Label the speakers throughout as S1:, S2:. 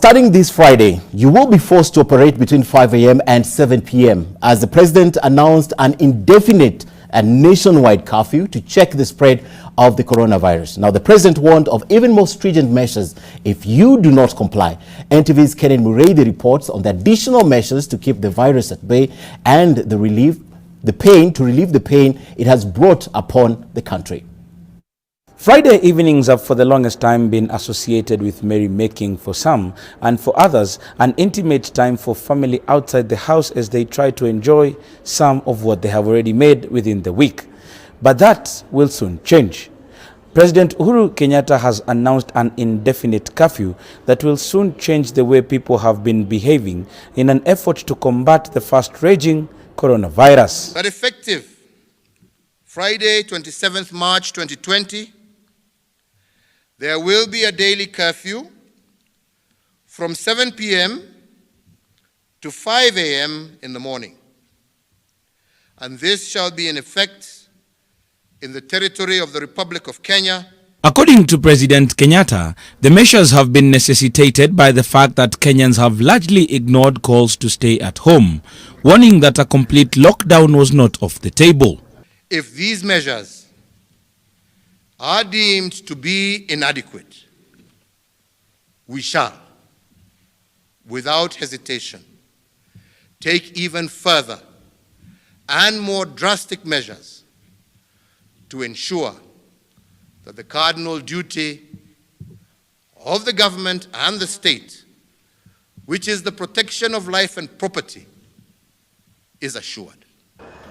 S1: Starting this Friday, you will be forced to operate between 5 a.m. and 7 p.m. as the president announced an indefinite and nationwide curfew to check the spread of the coronavirus. Now, the president warned of even more stringent measures if you do not comply. NTV's Kenneth Muredi reports on the additional measures to keep the virus at bay and to relieve the pain it has brought upon the country.
S2: Friday evenings have for the longest time been associated with merrymaking for some, and for others an intimate time for family outside the house as they try to enjoy some of what they have already made within the week. But that will soon change. President Uhuru Kenyatta has announced an indefinite curfew that will soon change the way people have been behaving in an effort to combat the fast-raging coronavirus.
S3: That effective Friday, 27th March 2020, there will be a daily curfew from 7 p.m. to 5 a.m. in the morning. And this shall be in effect in the territory of the Republic of Kenya.
S2: According to President Kenyatta, the measures have been necessitated by the fact that Kenyans have largely ignored calls to stay at home, warning that a complete lockdown was not off the table.
S3: If these measures are deemed to be inadequate, we shall, without hesitation, take even further and more drastic measures to ensure that the cardinal duty of the government and the state, which is the protection of life and property, is assured.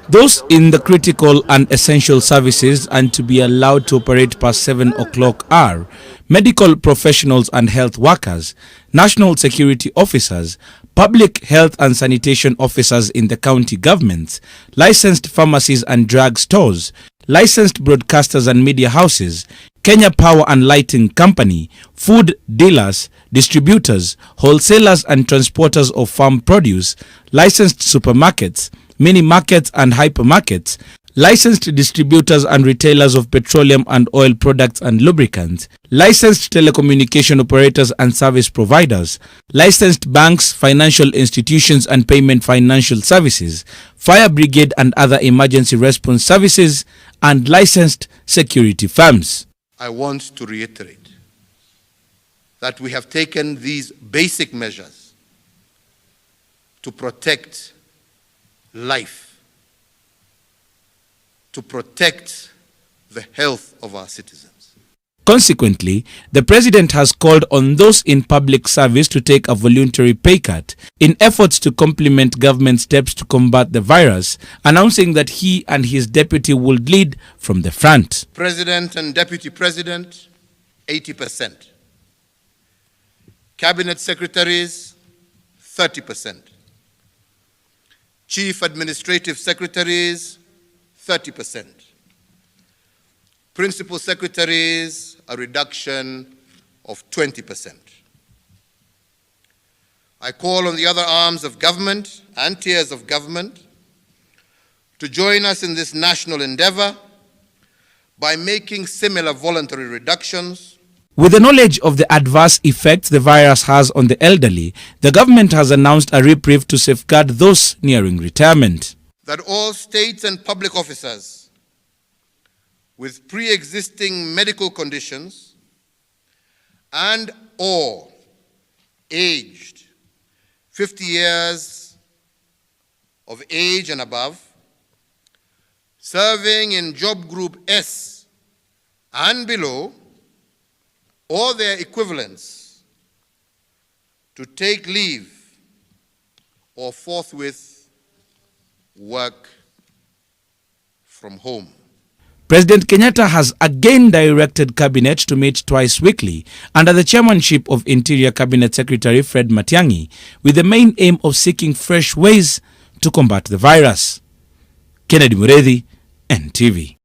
S2: Those in the critical and essential services and to be allowed to operate past 7 o'clock are medical professionals and health workers, national security officers, public health and sanitation officers in the county governments, licensed pharmacies and drug stores, licensed broadcasters and media houses, Kenya Power and Lighting Company, food dealers, distributors, wholesalers and transporters of farm produce, licensed supermarkets, mini markets and hypermarkets, licensed distributors and retailers of petroleum and oil products and lubricants, licensed telecommunication operators and service providers, licensed banks, financial institutions and payment financial services, fire brigade and other emergency response services, and licensed security firms.
S3: I want to reiterate that we have taken these basic measures to protect life, to protect the health of our citizens.
S2: Consequently, the president has called on those in public service to take a voluntary pay cut in efforts to complement government steps to combat the virus, announcing that he and his deputy will lead from the front.
S3: President and deputy president, 80%. Cabinet secretaries, 30%. Chief administrative secretaries, 30%. Principal secretaries, a reduction of 20%. I call on the other arms of government and tiers of government to join us in this national endeavor by making similar voluntary reductions.
S2: With the knowledge of the adverse effects the virus has on the elderly, the government has announced a reprieve to safeguard those nearing retirement.
S3: That all state and public officers with pre-existing medical conditions and or aged 50 years of age and above, serving in job group S and below, or their equivalents, to take leave or forthwith work from home.
S2: President Kenyatta has again directed Cabinet to meet twice weekly under the chairmanship of Interior Cabinet Secretary Fred Matiang'i, with the main aim of seeking fresh ways to combat the virus. Kennedy Muredi, NTV.